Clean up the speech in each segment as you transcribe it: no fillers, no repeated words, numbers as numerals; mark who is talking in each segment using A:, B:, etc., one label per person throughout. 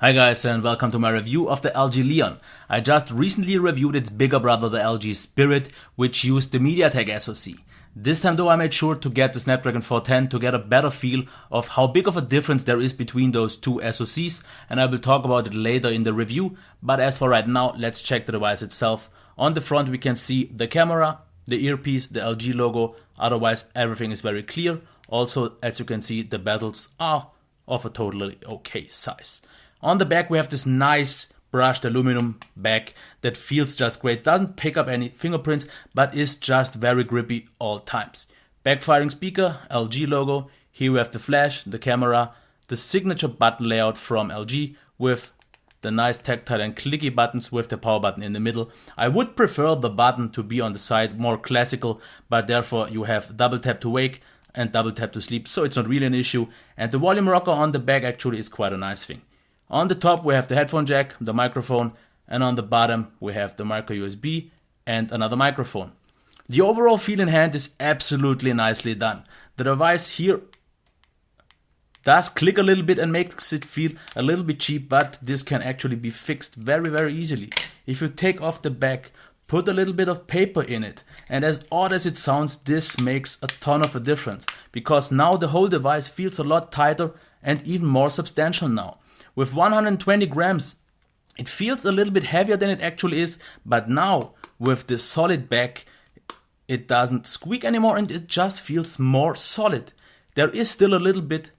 A: Hi guys and welcome to my review of the LG Leon. I just recently reviewed its bigger brother, the LG Spirit, which used the MediaTek SoC. This time though I made sure to get the Snapdragon 410 to get a better feel of how big of a difference there is between those two SoCs, and I will talk about it later in the review. But as for right now, let's check the device itself. On the front we can see the camera, the earpiece, the LG logo, otherwise everything is very clear. Also, as you can see, the bezels are of a totally okay size. On the back we have this nice brushed aluminum back that feels just great, doesn't pick up any fingerprints but is just very grippy all times. Backfiring speaker, LG logo, here we have the flash, the camera, the signature button layout from LG with the nice tactile and clicky buttons with the power button in the middle. I would prefer the button to be on the side, more classical, but therefore you have double tap to wake and double tap to sleep, so it's not really an issue. And the volume rocker on the back actually is quite a nice thing. On the top we have the headphone jack, the microphone, and on the bottom we have the micro USB and another microphone. The overall feel in hand is absolutely nicely done. The device here does click a little bit and makes it feel a little bit cheap, but this can actually be fixed very easily. If you take off the back, put a little bit of paper in it, and as odd as it sounds, this makes a ton of a difference, because now the whole device feels a lot tighter and even more substantial now. With 120 grams, it feels a little bit heavier than it actually is, but now with the solid back, it doesn't squeak anymore and it just feels more solid. There is still a little bit,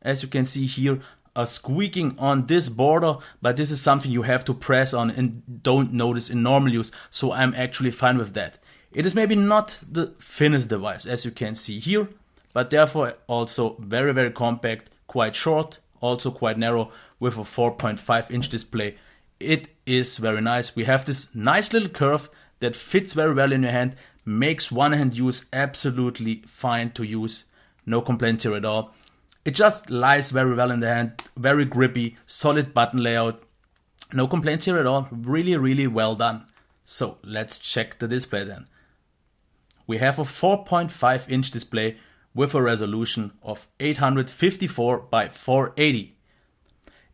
A: as you can see here, a squeaking on this border, but this is something you have to press on and don't notice in normal use, so I'm actually fine with that. It is maybe not the thinnest device, as you can see here, but therefore also very compact, quite short, also quite narrow with a 4.5-inch display. It is very nice. We have this nice little curve that fits very well in your hand, makes one-hand use absolutely fine to use, no complaints here at all. It just lies very well in the hand, very grippy, solid button layout, no complaints here at all, really well done. So let's check the display then. We have a 4.5-inch display with a resolution of 854 by 480.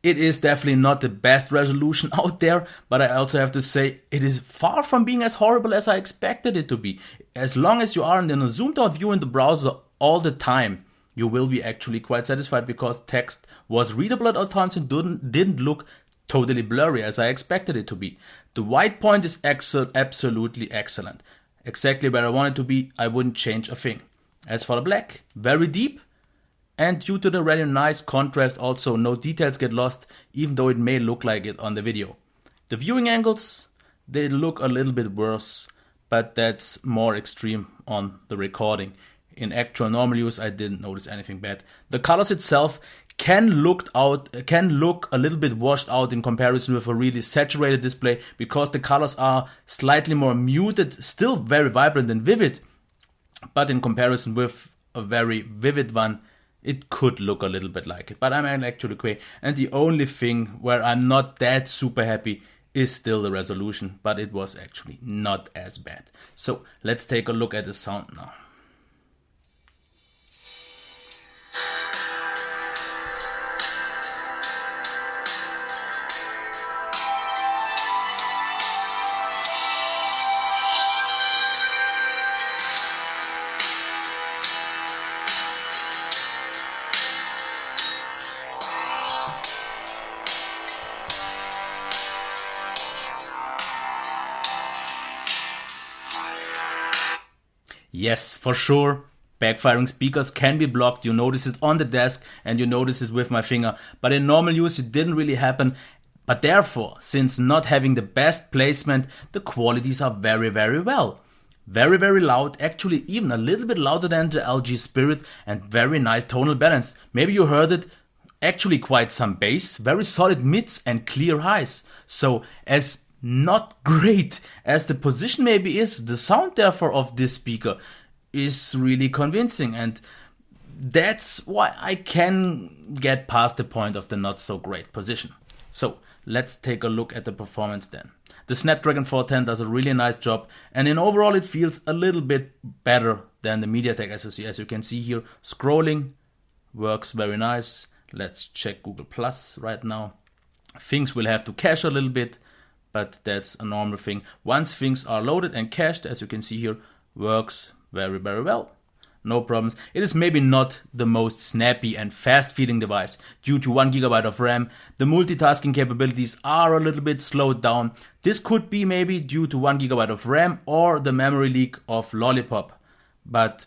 A: It is definitely not the best resolution out there, but I also have to say it is far from being as horrible as I expected it to be. As long as you are in a zoomed out view in the browser all the time, you will be actually quite satisfied, because text was readable at all times and didn't look totally blurry as I expected it to be. The white point is absolutely excellent. Exactly where I want it to be, I wouldn't change a thing. As for the black, very deep, and due to the really nice contrast also no details get lost, even though it may look like it on the video. The viewing angles, they look a little bit worse, but that's more extreme on the recording. In actual normal use I didn't notice anything bad. The colors itself can look a little bit washed out in comparison with a really saturated display, because the colors are slightly more muted, still very vibrant and vivid. But in comparison with a very vivid one, it could look a little bit like it. But I'm actually okay. And the only thing where I'm not that super happy is still the resolution. But it was actually not as bad. So let's take a look at the sound now. Yes, for sure, backfiring speakers can be blocked. You notice it on the desk and you notice it with my finger, but in normal use it didn't really happen. But therefore, since not having the best placement, the qualities are very well. Very loud, actually even a little bit louder than the LG Spirit, and very nice tonal balance. Maybe you heard it, actually quite some bass, very solid mids and clear highs. So as not great as the position maybe is, the sound therefore of this speaker is really convincing, and that's why I can get past the point of the not so great position. So let's take a look at the performance then. The Snapdragon 410 does a really nice job, and in overall it feels a little bit better than the MediaTek SoC. As you can see here, scrolling works very nice. Let's check Google Plus right now. Things will have to cache a little bit, but that's a normal thing. Once things are loaded and cached, as you can see here, works very, very well. No problems. It is maybe not the most snappy and fast feeling device due to 1 GB of RAM. The multitasking capabilities are a little bit slowed down. This could be maybe due to 1 GB of RAM or the memory leak of Lollipop. But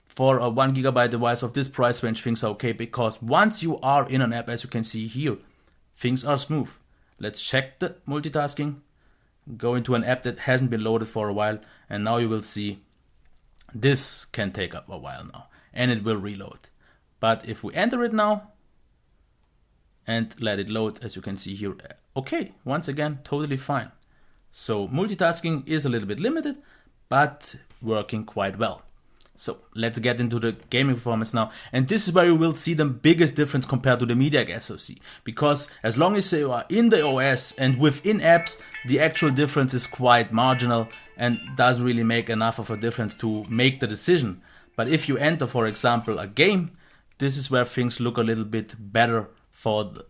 A: for a 1 GB device of this price range, things are okay, because once you are in an app, as you can see here, things are smooth. Let's check the multitasking. Go into an app that hasn't been loaded for a while, and now you will see this can take up a while now, and it will reload. But if we enter it now and let it load, as you can see here, okay, once again, totally fine. So multitasking is a little bit limited, but working quite well. So let's get into the gaming performance now. And this is where you will see the biggest difference compared to the MediaTek SoC. Because as long as you are in the OS and within apps, the actual difference is quite marginal and doesn't really make enough of a difference to make the decision. But if you enter, for example, a game, this is where things look a little bit better for the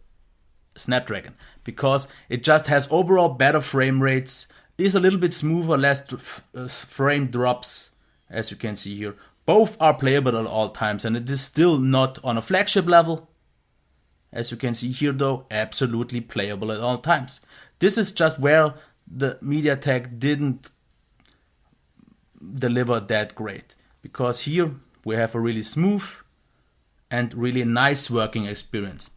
A: Snapdragon. Because it just has overall better frame rates, is a little bit smoother, less frame drops. As you can see here, both are playable at all times, and it is still not on a flagship level. As you can see here though, absolutely playable at all times. This is just where the MediaTek didn't deliver that great, because here we have a really smooth and really nice working experience.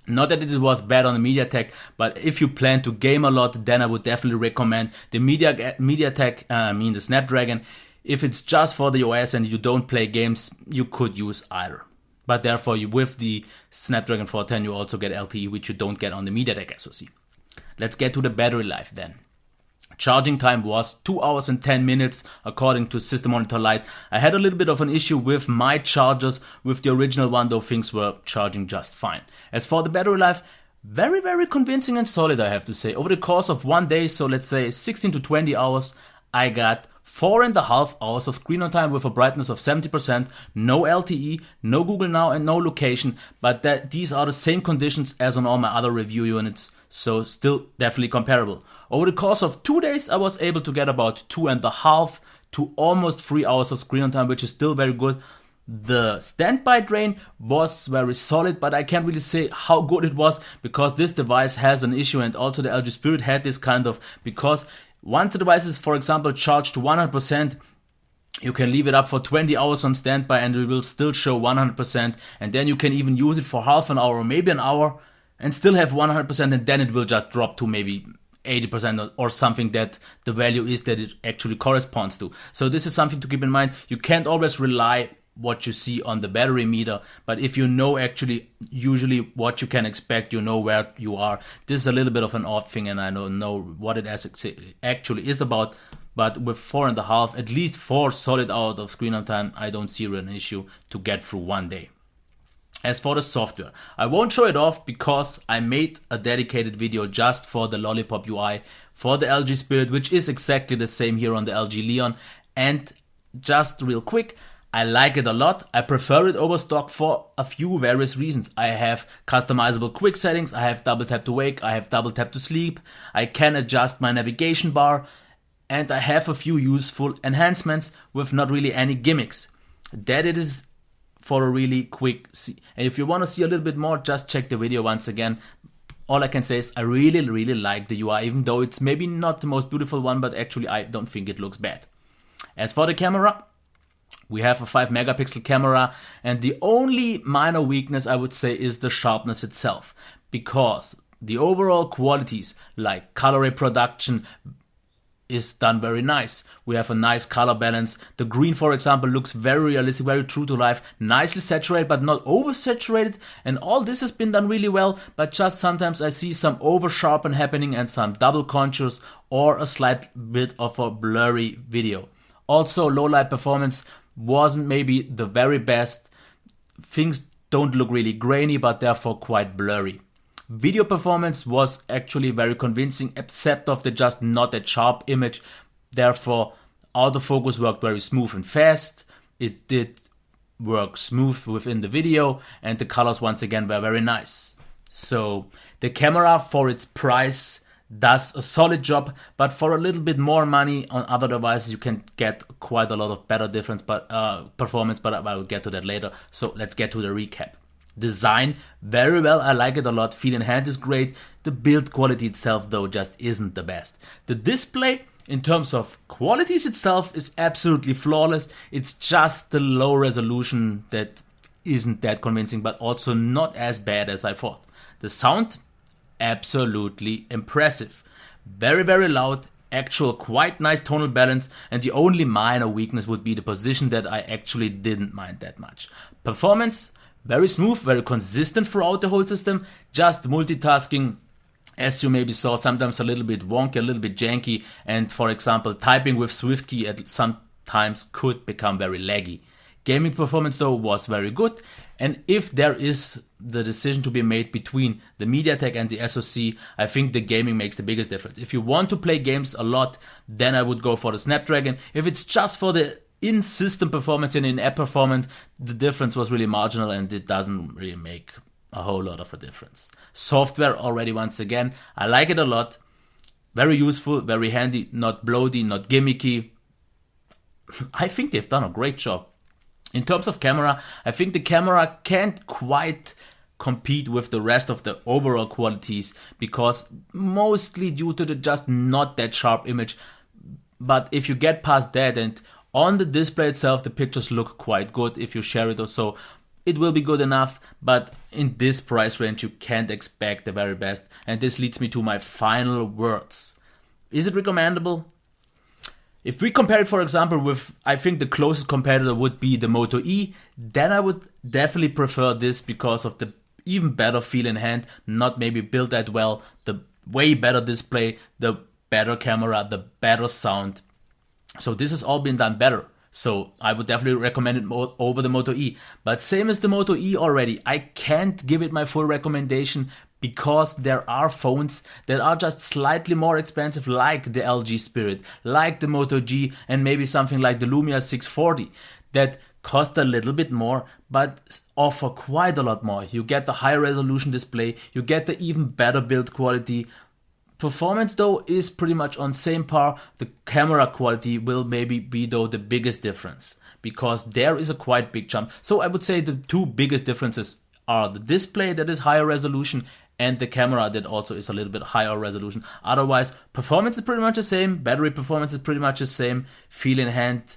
A: Not that it was bad on the MediaTek, but if you plan to game a lot, then I would definitely recommend the the Snapdragon. If it's just for the OS and you don't play games, you could use either. But therefore, with the Snapdragon 410, you also get LTE, which you don't get on the MediaTek SoC. Let's get to the battery life then. Charging time was 2 hours and 10 minutes, according to System Monitor Lite. I had a little bit of an issue with my chargers. With the original one, though, things were charging just fine. As for the battery life, very, very convincing and solid, I have to say. Over the course of one day, so let's say 16 to 20 hours, I got 4.5 hours of screen on time with a brightness of 70%, no LTE, no Google Now, and no location, but these are the same conditions as on all my other review units, so still definitely comparable. Over the course of 2 days, I was able to get about 2.5 to almost 3 hours of screen on time, which is still very good. The standby drain was very solid, but I can't really say how good it was, because this device has an issue, and also the LG Spirit had this kind of, because once the device is, for example, charged to 100%, you can leave it up for 20 hours on standby and it will still show 100%, and then you can even use it for half an hour or maybe an hour and still have 100%, and then it will just drop to maybe 80% or something that the value is that it actually corresponds to. So this is something to keep in mind. You can't always rely what you see on the battery meter, but if you know actually usually what you can expect, you know where you are. This is a little bit of an odd thing, and I don't know what it actually is about, but with 4.5, at least 4 solid hours of screen on time, I don't see an issue to get through one day. As for the software, I won't show it off because I made a dedicated video just for the Lollipop UI for the LG Spirit, which is exactly the same here on the LG Leon. And just real quick, I like it a lot. I prefer it over stock for a few various reasons. I have customizable quick settings, I have double tap to wake, I have double tap to sleep, I can adjust my navigation bar, and I have a few useful enhancements with not really any gimmicks. That it is for a really quick see. And if you want to see a little bit more, just check the video once again. All I can say is I really, really like the UI, even though it's maybe not the most beautiful one, but actually I don't think it looks bad. As for the camera, we have a 5 megapixel camera, and the only minor weakness I would say is the sharpness itself, because the overall qualities like color reproduction is done very nice. We have a nice color balance. The green, for example, looks very realistic, very true to life, nicely saturated but not oversaturated, and all this has been done really well, but just sometimes I see some over sharpen happening and some double contours or a slight bit of a blurry video. Also, low light performance wasn't maybe the very best. Things don't look really grainy, but therefore quite blurry. Video performance was actually very convincing, except of the just not that sharp image. Therefore, autofocus worked very smooth and fast. It did work smooth within the video, and the colors once again were very nice. So the camera for its price does a solid job, but for a little bit more money on other devices you can get quite a lot of better performance, but I will get to that later. So let's get to the recap. Design, very well, I like it a lot. Feel in hand is great. The build quality itself though just isn't the best. The display in terms of qualities itself is absolutely flawless. It's just the low resolution that isn't that convincing, but also not as bad as I thought. The sound, absolutely impressive. Very, very loud, actual quite nice tonal balance, and the only minor weakness would be the position that I actually didn't mind that much. Performance, very smooth, very consistent throughout the whole system. Just multitasking, as you maybe saw, sometimes a little bit wonky, a little bit janky, and for example, typing with SwiftKey at sometimes could become very laggy. Gaming performance though was very good, and if there is the decision to be made between the MediaTek and the SoC, I think the gaming makes the biggest difference. If you want to play games a lot, then I would go for the Snapdragon. If it's just for the in-system performance and in-app performance, the difference was really marginal and it doesn't really make a whole lot of a difference. Software already, once again, I like it a lot. Very useful, very handy, not bloaty, not gimmicky. I think they've done a great job. In terms of camera, I think the camera can't quite compete with the rest of the overall qualities because mostly due to the just not that sharp image. But if you get past that and on the display itself, the pictures look quite good if you share it or so. It will be good enough, but in this price range you can't expect the very best. And this leads me to my final words. Is it recommendable? If we compare it, for example, with, I think the closest competitor would be the Moto E, then I would definitely prefer this because of the even better feel in hand, not maybe built that well, the way better display, the better camera, the better sound. So this has all been done better. So I would definitely recommend it more over the Moto E. But same as the Moto E already, I can't give it my full recommendation because there are phones that are just slightly more expensive, like the LG Spirit, like the Moto G, and maybe something like the Lumia 640 that cost a little bit more but offer quite a lot more. You get the high resolution display, you get the even better build quality. Performance though is pretty much on same par. The camera quality will maybe be though the biggest difference because there is a quite big jump. So I would say the two biggest differences are the display that is higher resolution and the camera that also is a little bit higher resolution. Otherwise, performance is pretty much the same, battery performance is pretty much the same, feel in hand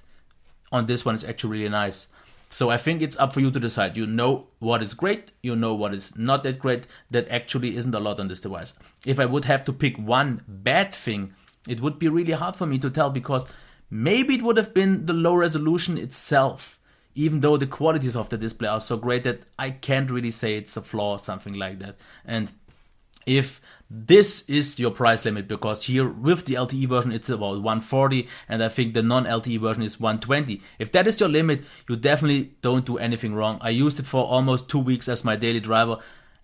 A: on this one is actually really nice. So I think it's up for you to decide. You know what is great, you know what is not that great. That actually isn't a lot on this device. If I would have to pick one bad thing, it would be really hard for me to tell because maybe it would have been the low resolution itself, even though the qualities of the display are so great that I can't really say it's a flaw or something like that. And if this is your price limit, because here with the LTE version it's about 140 and I think the non-LTE version is 120. If that is your limit, you definitely don't do anything wrong. I used it for almost 2 weeks as my daily driver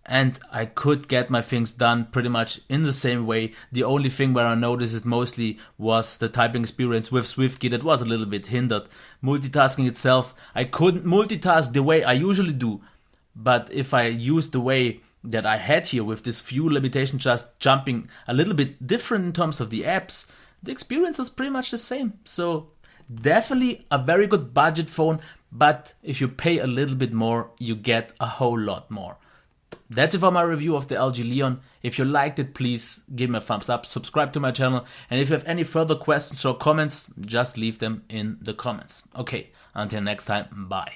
A: and I could get my things done pretty much in the same way. The only thing where I noticed it mostly was the typing experience with SwiftKey that was a little bit hindered. Multitasking itself, I couldn't multitask the way I usually do, but if I used the way that I had here with this few limitations, just jumping a little bit different in terms of the apps, the experience is pretty much the same. So definitely a very good budget phone, but if you pay a little bit more, you get a whole lot more. That's it for my review of the LG Leon. If you liked it, please give me a thumbs up, subscribe to my channel, and if you have any further questions or comments, just leave them in the comments. Okay, until next time, bye.